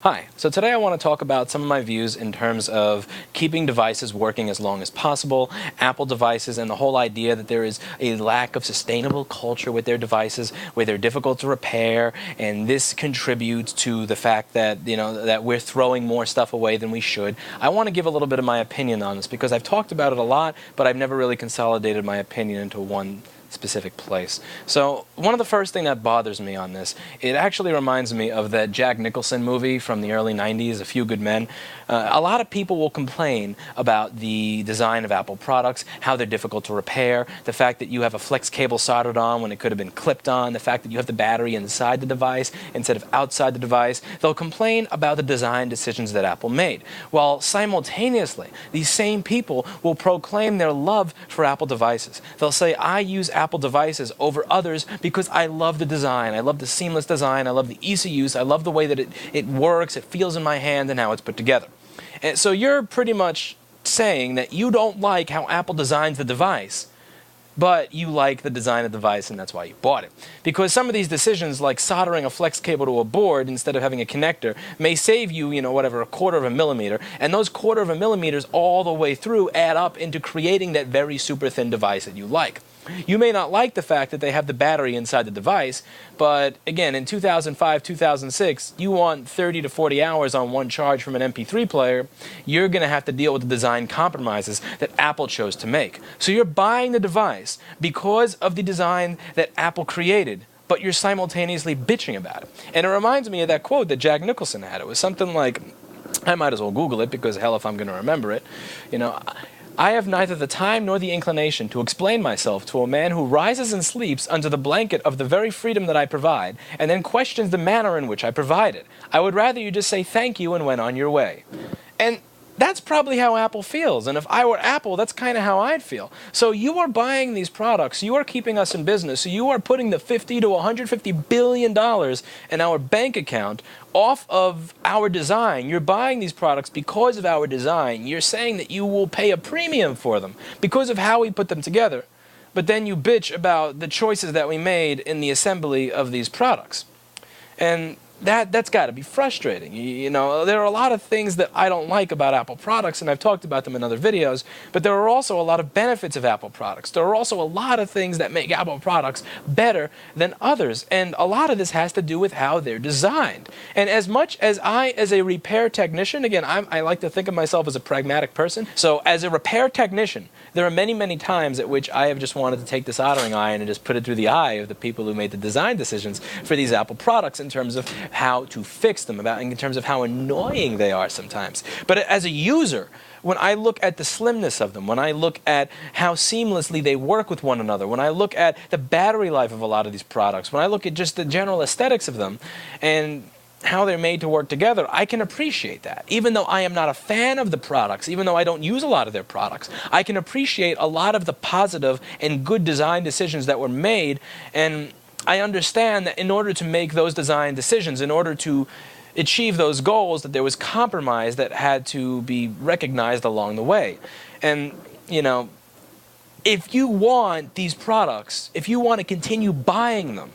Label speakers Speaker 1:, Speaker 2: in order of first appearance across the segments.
Speaker 1: Hi, so today I want to talk about some of my views in terms of keeping devices working as long as possible, Apple devices, and the whole idea that there is a lack of sustainable culture with their devices, where they're difficult to repair, and this contributes to the fact that, that we're throwing more stuff away than we should. I want to give a little bit of my opinion on this because I've talked about it a lot, but I've never really consolidated my opinion into one specific place. So one of the first thing that bothers me on this, it actually reminds me of that Jack Nicholson movie from the early 90s, A Few Good Men. A lot of people will complain about the design of Apple products, how they're difficult to repair, the fact that you have a flex cable soldered on when it could have been clipped on, the fact that you have the battery inside the device instead of outside the device. They'll complain about the design decisions that Apple made, while simultaneously these same people will proclaim their love for Apple devices. They'll say, I use Apple devices over others because I love the design. I love the seamless design. I love the ease of use. I love the way that it works, it feels in my hand, and how it's put together. And so you're pretty much saying that you don't like how Apple designs the device, but you like the design of the device, and that's why you bought it. Because some of these decisions, like soldering a flex cable to a board instead of having a connector, may save you, whatever, a quarter of a millimeter, and those quarter of a millimeters all the way through add up into creating that very super thin device that you like. You may not like the fact that they have the battery inside the device, but again, in 2005, 2006, you want 30 to 40 hours on one charge from an MP3 player, you're going to have to deal with the design compromises that Apple chose to make. So you're buying the device because of the design that Apple created, but you're simultaneously bitching about it. And it reminds me of that quote that Jack Nicholson had. It was something like, I might as well Google it because hell if I'm going to remember it, I have neither the time nor the inclination to explain myself to a man who rises and sleeps under the blanket of the very freedom that I provide, and then questions the manner in which I provide it. I would rather you just say thank you and went on your way. And that's probably how Apple feels, and if I were Apple, that's kind of how I'd feel. So you are buying these products, you are keeping us in business, so you are putting the $50 to $150 billion in our bank account off of our design. You're buying these products because of our design. You're saying that you will pay a premium for them because of how we put them together, but then you bitch about the choices that we made in the assembly of these products. And that's got to be frustrating. There are a lot of things that I don't like about Apple products, and I've talked about them in other videos, but there are also a lot of benefits of Apple products. There are also a lot of things that make Apple products better than others, and a lot of this has to do with how they're designed. And as much as as a repair technician, again, I like to think of myself as a pragmatic person, so as a repair technician, there are many, many times at which I have just wanted to take the soldering iron and just put it through the eye of the people who made the design decisions for these Apple products in terms of how to fix them, in terms of how annoying they are sometimes. But as a user, when I look at the slimness of them, when I look at how seamlessly they work with one another, when I look at the battery life of a lot of these products, when I look at just the general aesthetics of them, and how they're made to work together, I can appreciate that. Even though I am not a fan of the products, even though I don't use a lot of their products, I can appreciate a lot of the positive and good design decisions that were made, and I understand that in order to make those design decisions, in order to achieve those goals, that there was compromise that had to be recognized along the way. And, if you want these products, if you want to continue buying them,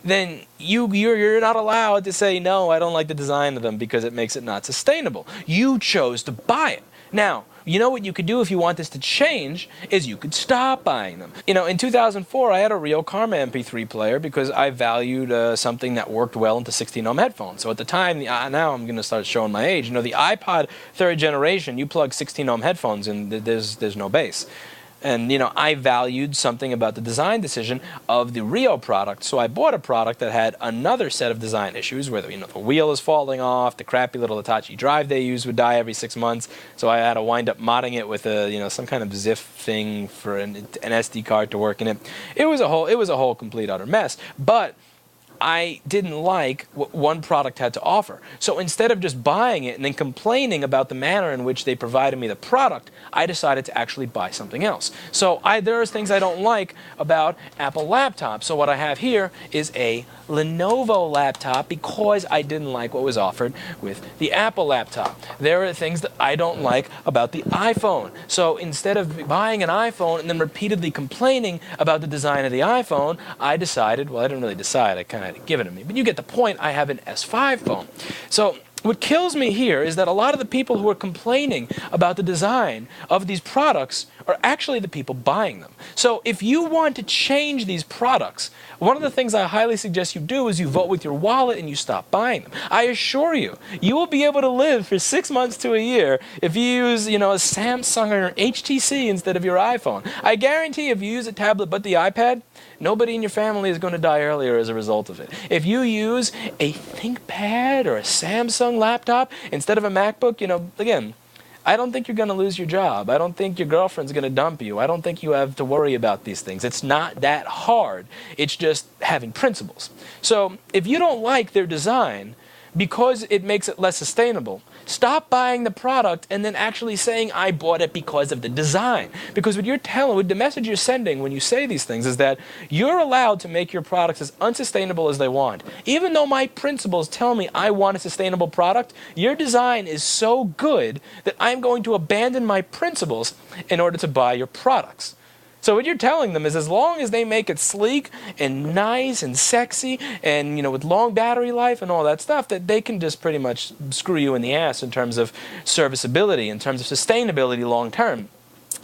Speaker 1: then you're not allowed to say, no, I don't like the design of them because it makes it not sustainable. You chose to buy it. Now, you know what you could do if you want this to change is you could stop buying them. In 2004, I had a Rio Karma MP3 player because I valued something that worked well into 16-ohm headphones. So at the time, now I'm going to start showing my age, the iPod third generation, you plug 16-ohm headphones and there's no bass. And, I valued something about the design decision of the Rio product, so I bought a product that had another set of design issues where, the wheel is falling off, the crappy little Hitachi drive they use would die every 6 months, so I had to wind up modding it with some kind of ZIF thing for an SD card to work in it. It was a whole complete utter mess, but I didn't like what one product had to offer. So instead of just buying it and then complaining about the manner in which they provided me the product, I decided to actually buy something else. So there's things I don't like about Apple laptops. So what I have here is a Lenovo laptop because I didn't like what was offered with the Apple laptop. There are things that I don't like about the iPhone. So instead of buying an iPhone and then repeatedly complaining about the design of the iPhone, I decided, well, I didn't really decide, I kind of had it given to me, but you get the point, I have an S5 phone. So what kills me here is that a lot of the people who are complaining about the design of these products are actually the people buying them. So if you want to change these products, one of the things I highly suggest you do is you vote with your wallet and you stop buying them. I assure you, you will be able to live for 6 months to a year if you use, a Samsung or an HTC instead of your iPhone. I guarantee if you use a tablet but the iPad, nobody in your family is going to die earlier as a result of it. If you use a ThinkPad or a Samsung laptop instead of a MacBook, again, I don't think you're going to lose your job. I don't think your girlfriend's going to dump you. I don't think you have to worry about these things. It's not that hard. It's just having principles. So if you don't like their design because it makes it less sustainable, stop buying the product and then actually saying, I bought it because of the design. Because what the message you're sending when you say these things is that you're allowed to make your products as unsustainable as they want. Even though my principles tell me I want a sustainable product, your design is so good that I'm going to abandon my principles in order to buy your products. So what you're telling them is as long as they make it sleek and nice and sexy and, with long battery life and all that stuff, that they can just pretty much screw you in the ass in terms of serviceability, in terms of sustainability long term,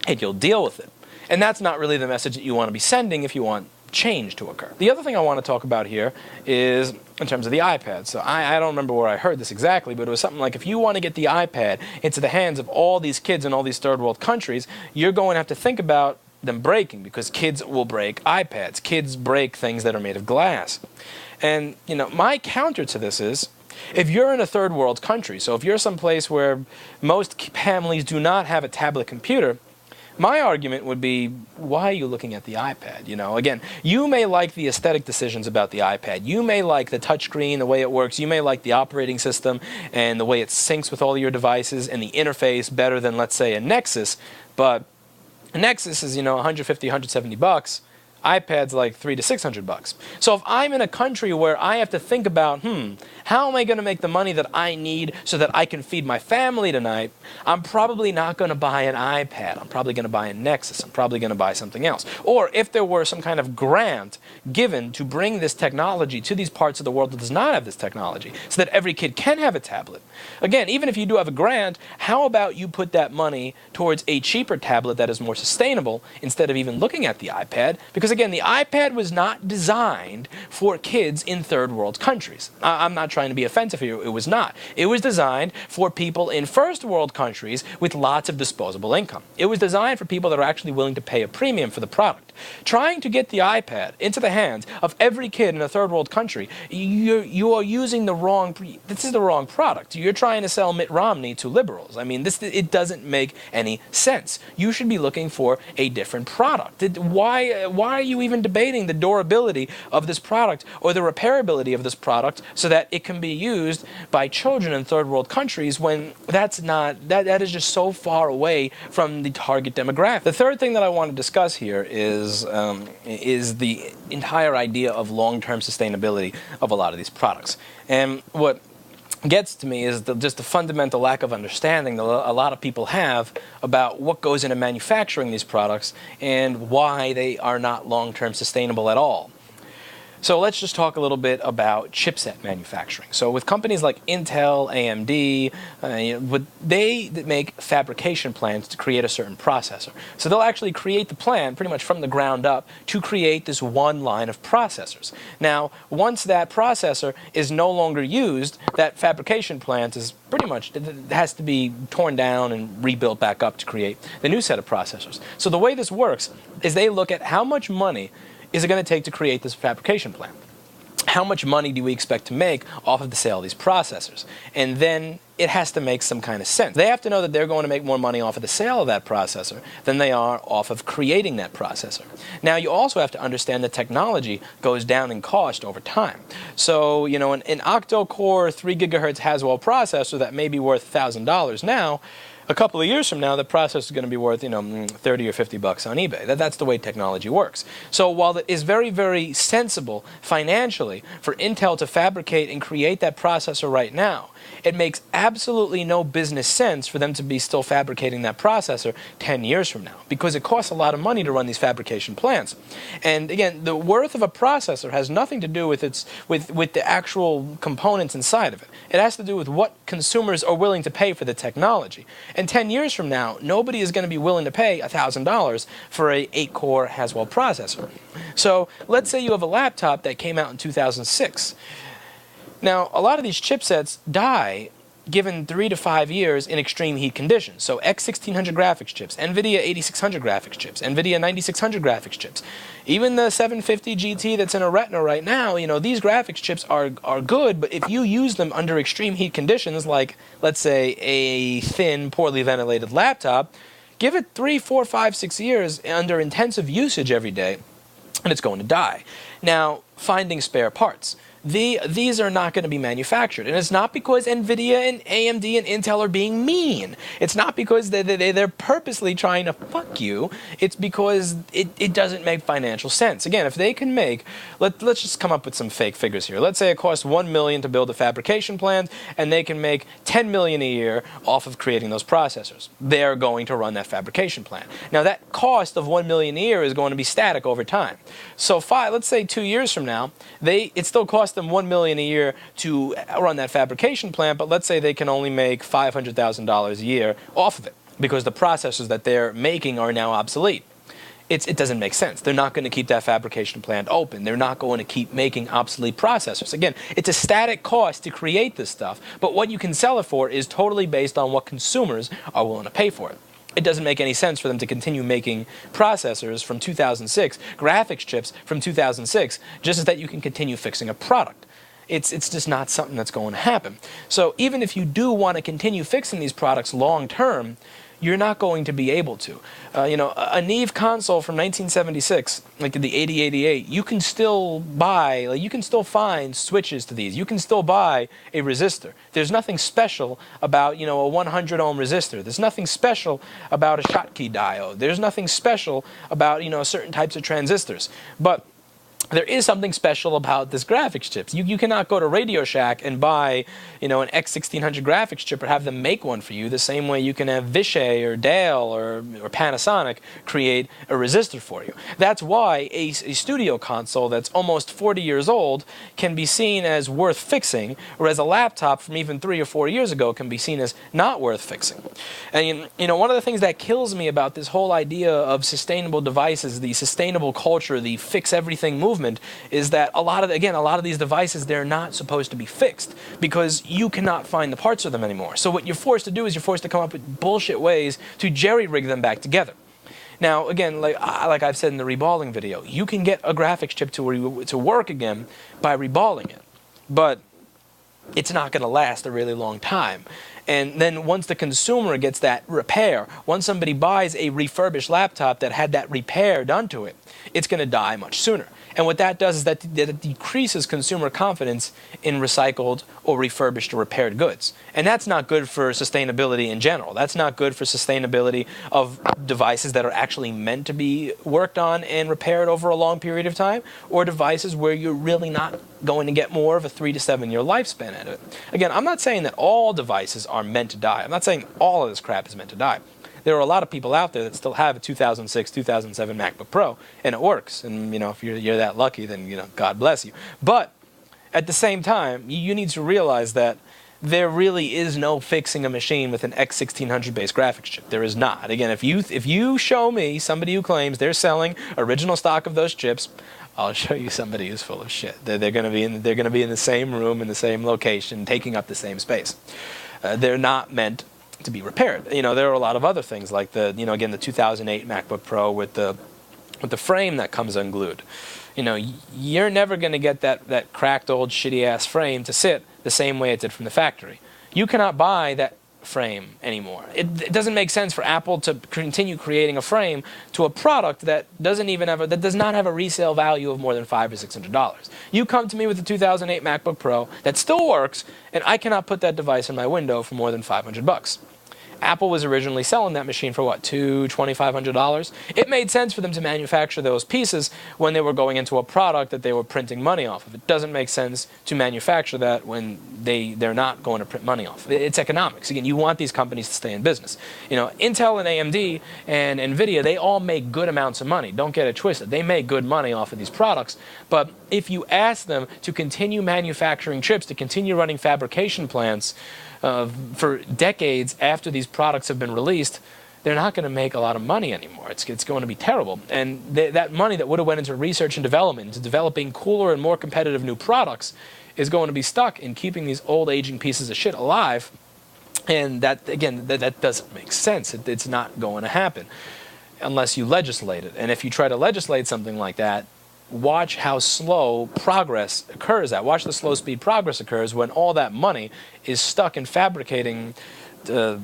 Speaker 1: and you'll deal with it. And that's not really the message that you want to be sending if you want change to occur. The other thing I want to talk about here is in terms of the iPad. So I don't remember where I heard this exactly, but it was something like if you want to get the iPad into the hands of all these kids in all these third world countries, you're going to have to think about them breaking, because kids will break iPads. Kids break things that are made of glass. And, my counter to this is, if you're in a third world country, so if you're someplace where most families do not have a tablet computer, my argument would be, why are you looking at the iPad? Again, you may like the aesthetic decisions about the iPad. You may like the touchscreen, the way it works. You may like the operating system and the way it syncs with all your devices and the interface better than, let's say, a Nexus. But Nexus is, $150, $170. iPad's like $300 to $600. So if I'm in a country where I have to think about, how am I going to make the money that I need so that I can feed my family tonight, I'm probably not going to buy an iPad. I'm probably going to buy a Nexus. I'm probably going to buy something else. Or if there were some kind of grant given to bring this technology to these parts of the world that does not have this technology, so that every kid can have a tablet. Again, even if you do have a grant, how about you put that money towards a cheaper tablet that is more sustainable instead of even looking at the iPad? Because again, the iPad was not designed for kids in third world countries. I'm not trying to be offensive here. It was not. It was designed for people in first world countries with lots of disposable income. It was designed for people that are actually willing to pay a premium for the product. Trying to get the iPad into the hands of every kid in a third world country, you are using this is the wrong product. You're trying to sell Mitt Romney to liberals. I mean, it doesn't make any sense. You should be looking for a different product. Why are you even debating the durability of this product or the repairability of this product so that it can be used by children in third world countries when that is just so far away from the target demographic? The third thing that I want to discuss here is the entire idea of long-term sustainability of a lot of these products. And what gets to me is just the fundamental lack of understanding that a lot of people have about what goes into manufacturing these products and why they are not long-term sustainable at all. So let's just talk a little bit about chipset manufacturing. So with companies like Intel, AMD, they make fabrication plans to create a certain processor. So they'll actually create the plan pretty much from the ground up to create this one line of processors. Now, once that processor is no longer used, that fabrication plant is pretty much, it has to be torn down and rebuilt back up to create the new set of processors. So the way this works is they look at how much money is it going to take to create this fabrication plant? How much money do we expect to make off of the sale of these processors? And then it has to make some kind of sense. They have to know that they're going to make more money off of the sale of that processor than they are off of creating that processor. Now, you also have to understand that technology goes down in cost over time. So, an octo-core 3 gigahertz Haswell processor that may be worth $1,000 now, a couple of years from now, the processor is going to be worth, $30 or $50 on eBay. That's the way technology works. So while it is very, very sensible financially for Intel to fabricate and create that processor right now, it makes absolutely no business sense for them to be still fabricating that processor 10 years from now, because it costs a lot of money to run these fabrication plants. And again, the worth of a processor has nothing to do with with the actual components inside of it. It has to do with what consumers are willing to pay for the technology. And 10 years from now, nobody is going to be willing to pay $1,000 for a 8-core Haswell processor. So let's say you have a laptop that came out in 2006. Now, a lot of these chipsets die given 3 to 5 years in extreme heat conditions. So X1600 graphics chips, NVIDIA 8600 graphics chips, NVIDIA 9600 graphics chips. Even the 750 GT that's in a Retina right now, these graphics chips are good, but if you use them under extreme heat conditions, like, let's say, a thin, poorly ventilated laptop, give it 3, 4, 5, 6 years under intensive usage every day, and it's going to die. Now, finding spare parts. These are not going to be manufactured. And it's not because NVIDIA and AMD and Intel are being mean. It's not because they're purposely trying to fuck you. It's because it doesn't make financial sense. Again, if they can make, let's just come up with some fake figures here. Let's say it costs $1 million to build a fabrication plant, and they can make $10 million a year off of creating those processors. They're going to run that fabrication plant. Now, that cost of $1 million a year is going to be static over time. So let's say 2 years from now, it still costs them $1 million a year to run that fabrication plant, but let's say they can only make $500,000 a year off of it because the processors that they're making are now obsolete. It doesn't make sense. They're not going to keep that fabrication plant open. They're not going to keep making obsolete processors. Again, it's a static cost to create this stuff, but what you can sell it for is totally based on what consumers are willing to pay for it. It doesn't make any sense for them to continue making processors from 2006, graphics chips from 2006, just so that you can continue fixing a product. It's just not something that's going to happen. So even if you do want to continue fixing these products long term, you're not going to be able to. A Neve console from 1976, like the 8088, you can still buy, you can still find switches to these. You can still buy a resistor. There's nothing special about, a 100 ohm resistor. There's nothing special about a Schottky diode. There's nothing special about, certain types of transistors. But there is something special about this graphics chips. You cannot go to Radio Shack and buy, an X1600 graphics chip or have them make one for you the same way you can have Vishay or Dale or Panasonic create a resistor for you. That's why a studio console that's almost 40 years old can be seen as worth fixing, whereas a laptop from even 3 or 4 years ago can be seen as not worth fixing. And, one of the things that kills me about this whole idea of sustainable devices, the sustainable culture, the fix everything movement, is that a lot of these devices, they're not supposed to be fixed because you cannot find the parts of them anymore. So what you're forced to do is you're forced to come up with bullshit ways to jerry-rig them back together. Now, again, like I've said in the reballing video, you can get a graphics chip to work again by reballing it, but it's not going to last a really long time. And then once the consumer gets that repair, once somebody buys a refurbished laptop that had that repair done to it, it's going to die much sooner. And what that does is that it decreases consumer confidence in recycled or refurbished or repaired goods. And that's not good for sustainability in general. That's not good for sustainability of devices that are actually meant to be worked on and repaired over a long period of time, or devices where you're really not going to get more of a 3 to 7 year lifespan out of it. Again, I'm not saying that all devices are meant to die. I'm not saying all of this crap is meant to die. There are a lot of people out there that still have a 2006, 2007 MacBook Pro, and it works. And, if you're that lucky, then, God bless you. But at the same time, you need to realize that there really is no fixing a machine with an X1600 based graphics chip. There is not. Again, if you show me somebody who claims they're selling original stock of those chips, I'll show you somebody who's full of shit. They're going to be in the same room, in the same location, taking up the same space. They're not meant to be repaired. There are a lot of other things like the 2008 MacBook Pro with the frame that comes unglued. You're never going to get that cracked old shitty ass frame to sit the same way it did from the factory. You cannot buy that frame anymore. It doesn't make sense for Apple to continue creating a frame to a product that does not have a resale value of more than $500 or $600. You come to me with the 2008 MacBook Pro that still works, and I cannot put that device in my window for more than $500. Apple was originally selling that machine for what, $2,500? It made sense for them to manufacture those pieces when they were going into a product that they were printing money off of. It doesn't make sense to manufacture that when they're not going to print money off. It's economics. Again, you want these companies to stay in business. You know, Intel and AMD and Nvidia, they all make good amounts of money. Don't get it twisted. They make good money off of these products. But if you ask them to continue manufacturing chips, to continue running fabrication plants for decades after these products have been released, they're not going to make a lot of money anymore. It's going to be terrible. And that money that would have went into research and development, into developing cooler and more competitive new products, is going to be stuck in keeping these old aging pieces of shit alive. And that, again, that doesn't make sense. It's not going to happen unless you legislate it. And if you try to legislate something like that, watch how slow progress occurs. Watch the slow speed progress occurs when all that money is stuck in fabricating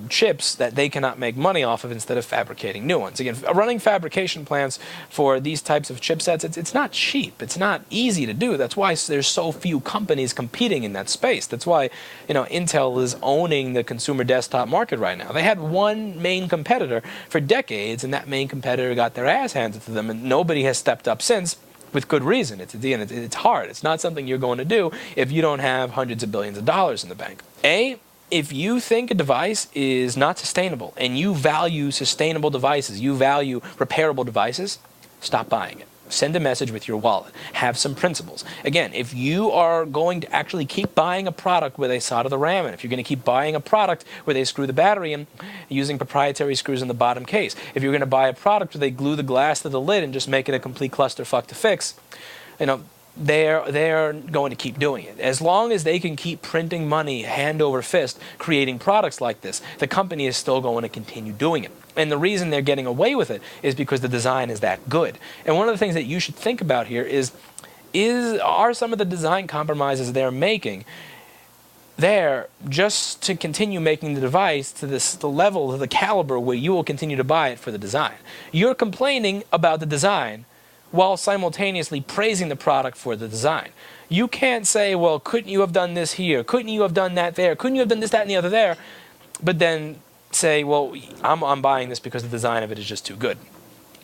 Speaker 1: chips that they cannot make money off of instead of fabricating new ones. Again, running fabrication plants for these types of chipsets, it's not cheap. It's not easy to do. That's why there's so few companies competing in that space. That's why, you know, Intel is owning the consumer desktop market right now. They had one main competitor for decades, and that main competitor got their ass handed to them, and nobody has stepped up since. With good reason. It's hard. It's not something you're going to do if you don't have hundreds of billions of dollars in the bank. If you think a device is not sustainable and you value sustainable devices, you value repairable devices, stop buying it. Send a message with your wallet. Have some principles. Again, if you are going to actually keep buying a product where they solder the RAM in, if you're going to keep buying a product where they screw the battery in using proprietary screws in the bottom case, if you're going to buy a product where they glue the glass to the lid and just make it a complete clusterfuck to fix, you know, they're going to keep doing it. As long as they can keep printing money hand over fist, creating products like this, the company is still going to continue doing it. And the reason they're getting away with it is because the design is that good. And one of the things that you should think about here are some of the design compromises they're making there just to continue making the device to the level, to the caliber where you will continue to buy it for the design. You're complaining about the design while simultaneously praising the product for the design. You can't say, well, couldn't you have done this here? Couldn't you have done that there? Couldn't you have done this, that, and the other there? But then say, well, I'm buying this because the design of it is just too good.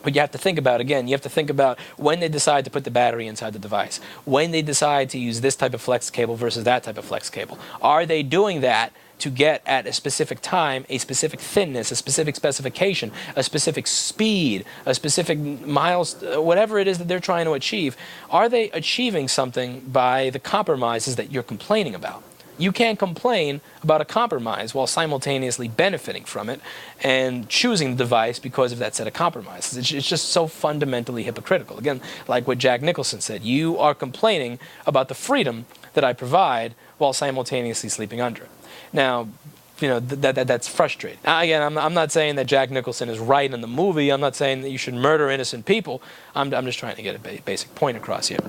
Speaker 1: But you have to think about, again, you have to think about when they decide to put the battery inside the device, when they decide to use this type of flex cable versus that type of flex cable. Are they doing that to get at a specific time, a specific thinness, a specific specification, a specific speed, a specific miles, whatever it is that they're trying to achieve? Are they achieving something by the compromises that you're complaining about? You can't complain about a compromise while simultaneously benefiting from it and choosing the device because of that set of compromises. It's just so fundamentally hypocritical. Again, like what Jack Nicholson said, you are complaining about the freedom that I provide while simultaneously sleeping under it. Now, you know, that's frustrating. Again, I'm not saying that Jack Nicholson is right in the movie. I'm not saying that you should murder innocent people. I'm just trying to get a basic point across here.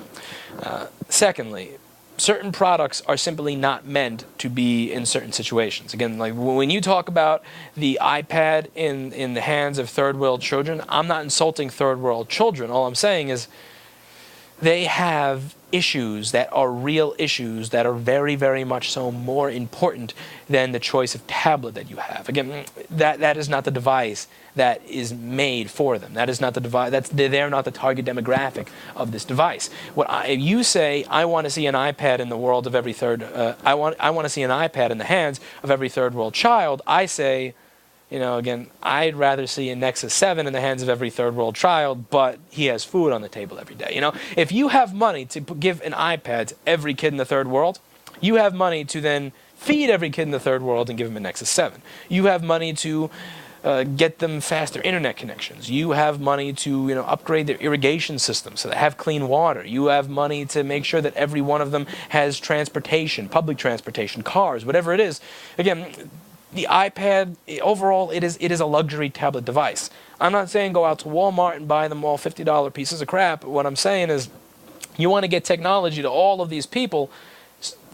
Speaker 1: Secondly, certain products are simply not meant to be in certain situations. Again, like when you talk about the iPad in the hands of third world children, I'm not insulting third world children. All I'm saying is they have issues that are real issues that are very, very much so more important than the choice of tablet that you have. Again, that is not the device that is made for them. That is not the device. They're not the target demographic of this device. If you say, I want to see an iPad in the world of every third, I want to see an iPad in the hands of every third world child, I say, you know, again, I'd rather see a Nexus 7 in the hands of every third world child, but he has food on the table every day. You know, if you have money to give an iPad to every kid in the third world, you have money to then feed every kid in the third world and give them a Nexus 7. You have money to get them faster internet connections. You have money to, you know, upgrade their irrigation system so they have clean water. You have money to make sure that every one of them has transportation, public transportation, cars, whatever it is. Again, the iPad, overall, it is a luxury tablet device. I'm not saying go out to Walmart and buy them all $50 pieces of crap. What I'm saying is you want to get technology to all of these people.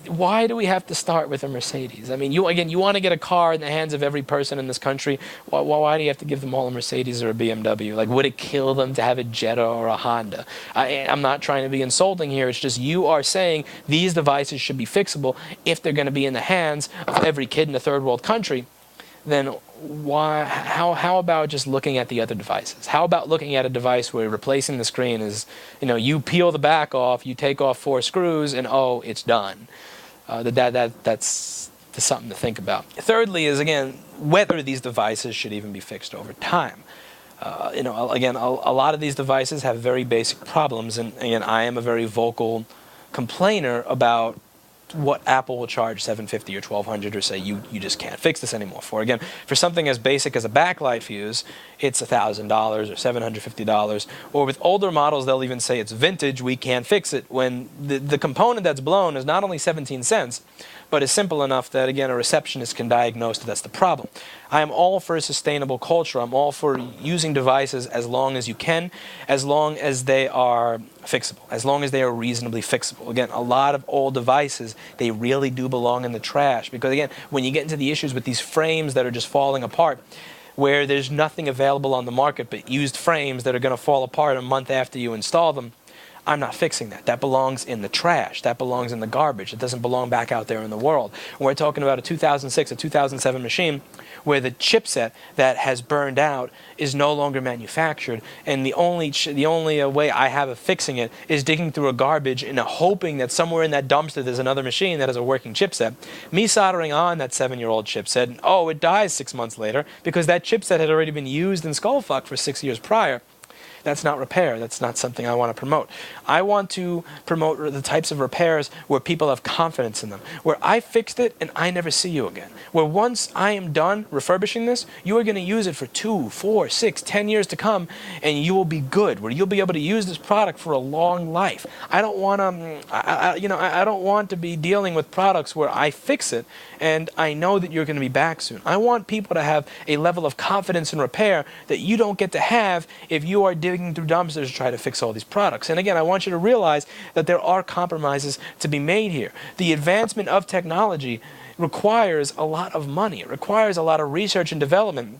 Speaker 1: Why do we have to start with a Mercedes? I mean, you want to get a car in the hands of every person in this country. Why do you have to give them all a Mercedes or a BMW? Like, would it kill them to have a Jetta or a Honda? I'm not trying to be insulting here. It's just you are saying these devices should be fixable if they're going to be in the hands of every kid in a third world country. Then how about just looking at the other devices? How about looking at a device where replacing the screen is, you peel the back off, you take off 4 screws, and oh, it's done. That's something to think about. Thirdly is, again, whether these devices should even be fixed over time. Again, a lot of these devices have very basic problems, and again, I am a very vocal complainer about what Apple will charge $750 or $1,200 or say you just can't fix this anymore for. Again, for something as basic as a backlight fuse, it's $1,000 or $750. Or with older models, they'll even say it's vintage, we can't fix it, when the component that's blown is not only 17 cents, but is simple enough that, again, a receptionist can diagnose that that's the problem. I am all for a sustainable culture. I'm all for using devices as long as you can, as long as they are fixable, as long as they are reasonably fixable. Again, a lot of old devices, they really do belong in the trash, because, again, when you get into the issues with these frames that are just falling apart, where there's nothing available on the market but used frames that are going to fall apart a month after you install them, I'm not fixing that. That belongs in the trash. That belongs in the garbage. It doesn't belong back out there in the world. We're talking about a 2006, a 2007 machine where the chipset that has burned out is no longer manufactured, and the only way I have of fixing it is digging through a garbage and hoping that somewhere in that dumpster there's another machine that has a working chipset. Me soldering on that 7-year-old chipset, and oh, it dies 6 months later because that chipset had already been used in skullfuck for 6 years prior. That's not repair. That's not something I want to promote. I want to promote the types of repairs where people have confidence in them, where I fixed it and I never see you again, where once I am done refurbishing this, you are going to use it for 2, 4, 6, 10 years to come, and you will be good, where you'll be able to use this product for a long life. I don't want to, I don't want to be dealing with products where I fix it and I know that you're going to be back soon. I want people to have a level of confidence in repair that you don't get to have if you are digging through dumpsters to try to fix all these products. And again, I want you to realize that there are compromises to be made here. The advancement of technology requires a lot of money. It requires a lot of research and development.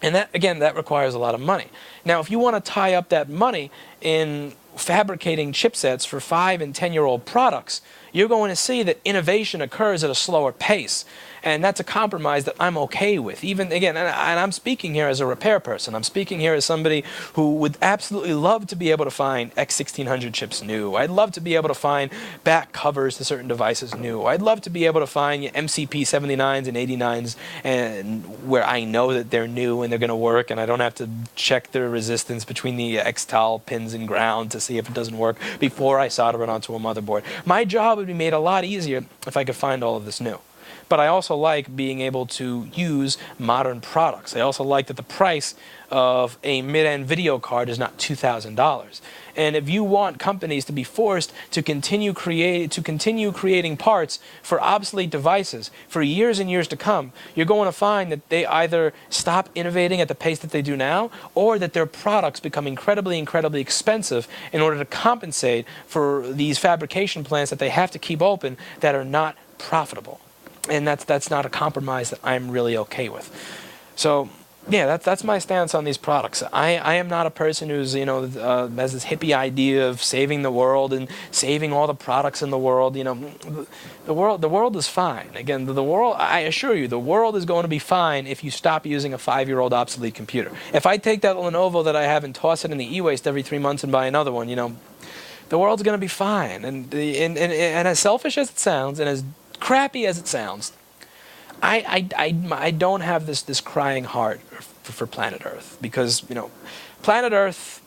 Speaker 1: And that, again, that requires a lot of money. Now, if you want to tie up that money in fabricating chipsets for 5- and 10-year-old products, you're going to see that innovation occurs at a slower pace. And that's a compromise that I'm okay with. Even, again, and I'm speaking here as a repair person. I'm speaking here as somebody who would absolutely love to be able to find X1600 chips new. I'd love to be able to find back covers to certain devices new. I'd love to be able to find MCP 79s and 89s and where I know that they're new and they're going to work, and I don't have to check the resistance between the X-Tal pins and ground to see if it doesn't work before I solder it onto a motherboard. My job would be made a lot easier if I could find all of this new. But I also like being able to use modern products. I also like that the price of a mid-end video card is not $2,000. And if you want companies to be forced to continue creating parts for obsolete devices for years and years to come, you're going to find that they either stop innovating at the pace that they do now, or that their products become incredibly, incredibly expensive in order to compensate for these fabrication plants that they have to keep open that are not profitable. And that's not a compromise that I'm really okay with. So, yeah, that's my stance on these products. I am not a person who's, has this hippie idea of saving the world and saving all the products in the world. The world is fine. Again, the world, I assure you, the world is going to be fine if you stop using a 5-year-old obsolete computer. If I take that Lenovo that I have and toss it in the e-waste every 3 months and buy another one, the world's going to be fine. And as selfish as it sounds, and as crappy as it sounds, I don't have this crying heart for planet Earth, because planet Earth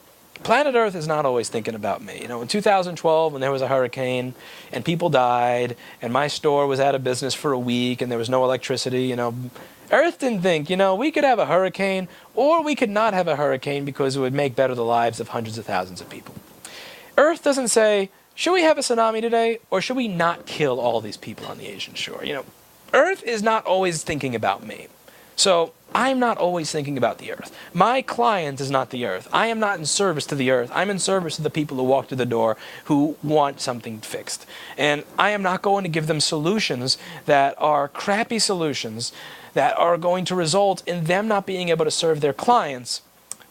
Speaker 1: is not always thinking about me. In 2012, when there was a hurricane and people died and my store was out of business for a week and there was no electricity, Earth didn't think, we could have a hurricane or we could not have a hurricane because it would make better the lives of hundreds of thousands of people. Earth doesn't say, should we have a tsunami today, or should we not kill all these people on the Asian shore? Earth is not always thinking about me. So I'm not always thinking about the Earth. My client is not the Earth. I am not in service to the Earth. I'm in service to the people who walk through the door who want something fixed. And I am not going to give them solutions that are crappy solutions that are going to result in them not being able to serve their clients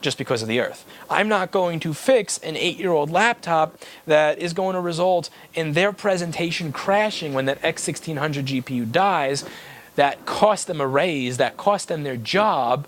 Speaker 1: just because of the Earth. I'm not going to fix an 8-year-old laptop that is going to result in their presentation crashing when that X1600 GPU dies, that cost them a raise, that cost them their job,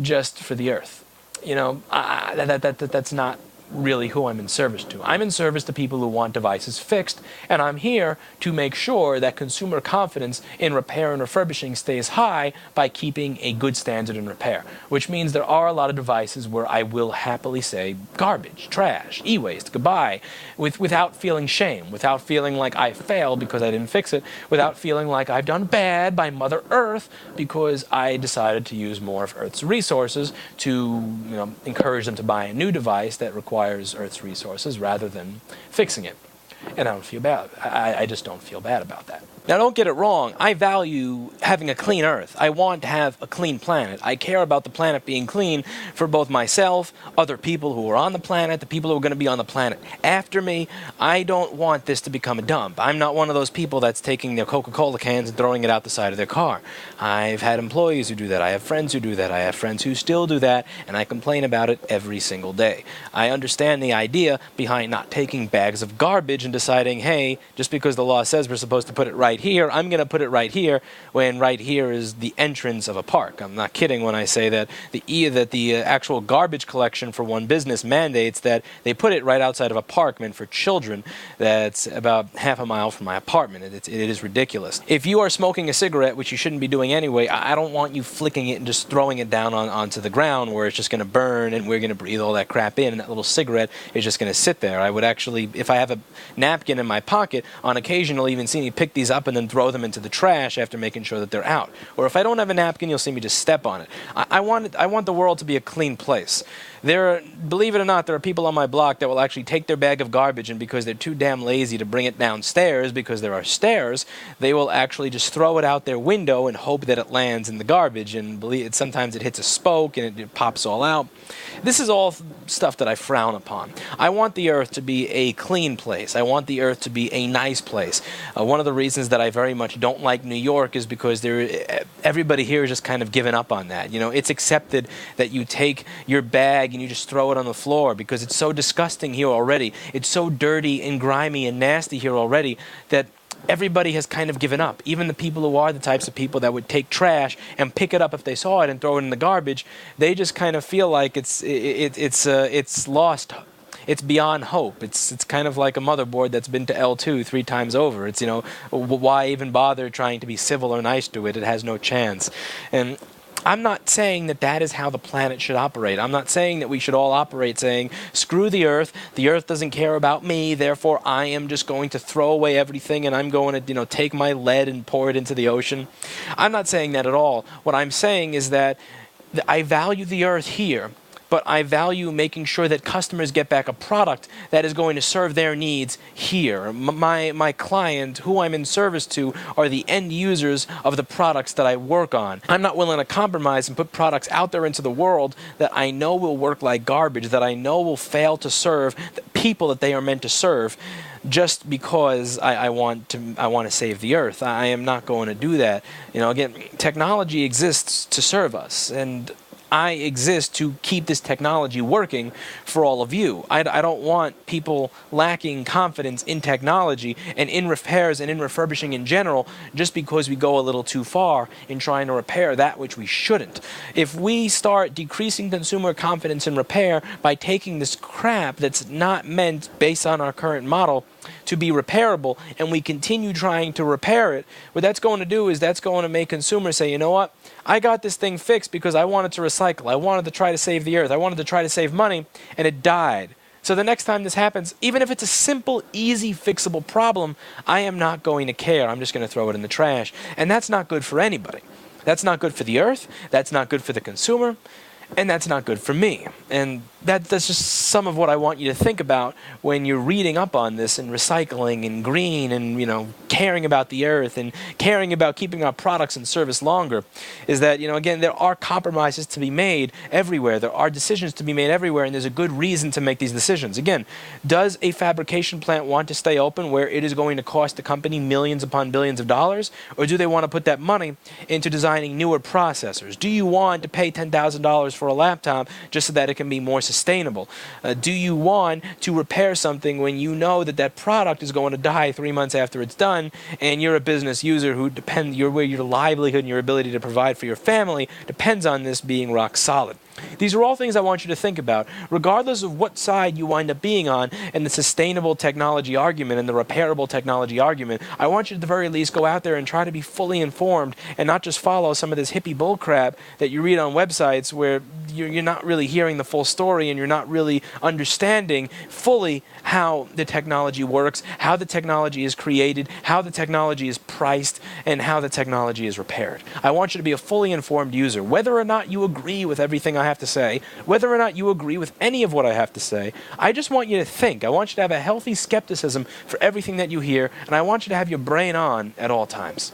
Speaker 1: just for the earth. You know, that's not really who I'm in service to. I'm in service to people who want devices fixed, and I'm here to make sure that consumer confidence in repair and refurbishing stays high by keeping a good standard in repair, which means there are a lot of devices where I will happily say garbage, trash, e-waste, goodbye, without feeling shame, without feeling like I failed because I didn't fix it, without feeling like I've done bad by Mother Earth because I decided to use more of Earth's resources to, encourage them to buy a new device that requires Earth's resources rather than fixing it. And I don't feel bad. I just don't feel bad about that. Now, don't get it wrong. I value having a clean Earth. I want to have a clean planet. I care about the planet being clean for both myself, other people who are on the planet, the people who are going to be on the planet after me. I don't want this to become a dump. I'm not one of those people that's taking their Coca-Cola cans and throwing it out the side of their car. I've had employees who do that. I have friends who do that. I have friends who still do that, and I complain about it every single day. I understand the idea behind not taking bags of garbage and deciding, hey, just because the law says we're supposed to put it right here, I'm going to put it right here, when right here is the entrance of a park. I'm not kidding when I say that the actual garbage collection for one business mandates that they put it right outside of a park meant for children that's about half a mile from my apartment. It is ridiculous. If you are smoking a cigarette, which you shouldn't be doing anyway, I don't want you flicking it and just throwing it down onto the ground where it's just going to burn and we're going to breathe all that crap in, and that little cigarette is just going to sit there. I would actually, if I have a napkin in my pocket, on occasion you'll even see me pick these up and then throw them into the trash after making sure that they're out. Or if I don't have a napkin, you'll see me just step on it. I want the world to be a clean place. Believe it or not, there are people on my block that will actually take their bag of garbage, and because they're too damn lazy to bring it downstairs because there are stairs, they will actually just throw it out their window and hope that it lands in the garbage, and sometimes it hits a spoke and it pops all out. This is all stuff that I frown upon. I want the earth to be a clean place. I want the earth to be a nice place. One of the reasons that I very much don't like New York is because everybody here is just kind of given up on that. It's accepted that you take your bag and you just throw it on the floor because it's so disgusting here already. It's so dirty and grimy and nasty here already that everybody has kind of given up. Even the people who are the types of people that would take trash and pick it up if they saw it and throw it in the garbage, they just kind of feel like it's lost. It's beyond hope. It's kind of like a motherboard that's been to L2 3 times over. It's, why even bother trying to be civil or nice to it? It has no chance. And I'm not saying that is how the planet should operate. I'm not saying that we should all operate saying, screw the earth doesn't care about me, therefore I am just going to throw away everything and I'm going to, take my lead and pour it into the ocean. I'm not saying that at all. What I'm saying is that I value the earth here, but I value making sure that customers get back a product that is going to serve their needs here. My client, who I'm in service to, are the end users of the products that I work on. I'm not willing to compromise and put products out there into the world that I know will work like garbage, that I know will fail to serve the people that they are meant to serve, just because I want to save the earth. I am not going to do that. Again, technology exists to serve us, and I exist to keep this technology working for all of you. I don't want people lacking confidence in technology and in repairs and in refurbishing in general just because we go a little too far in trying to repair that which we shouldn't. If we start decreasing consumer confidence in repair by taking this crap that's not meant, based on our current model, to be repairable, and we continue trying to repair it, what that's going to do is that's going to make consumers say, you know what, I got this thing fixed because I wanted to recycle, I wanted to try to save the earth, I wanted to try to save money, and it died. So the next time this happens, even if it's a simple, easy, fixable problem, I am not going to care. I'm just going to throw it in the trash. And that's not good for anybody. That's not good for the earth, that's not good for the consumer, and that's not good for me. And that's just some of what I want you to think about when you're reading up on this and recycling and green and, caring about the earth and caring about keeping our products in service longer, is that, again, there are compromises to be made everywhere. There are decisions to be made everywhere, and there's a good reason to make these decisions. Again, does a fabrication plant want to stay open where it is going to cost the company millions upon billions of dollars, or do they want to put that money into designing newer processors? Do you want to pay $10,000 for a laptop just so that it can be more sustainable sustainable? Do you want to repair something when you know that that product is going to die 3 months after it's done, and you're a business user who where your livelihood and your ability to provide for your family depends on this being rock solid? These are all things I want you to think about, regardless of what side you wind up being on in the sustainable technology argument and the repairable technology argument. I want you to, at the very least, go out there and try to be fully informed and not just follow some of this hippie bullcrap that you read on websites where you're not really hearing the full story and you're not really understanding fully how the technology works, how the technology is created, how the technology is priced, and how the technology is repaired. I want you to be a fully informed user, whether or not you agree with everything I have to say, whether or not you agree with any of what I have to say. I just want you to think. I want you to have a healthy skepticism for everything that you hear, and I want you to have your brain on at all times.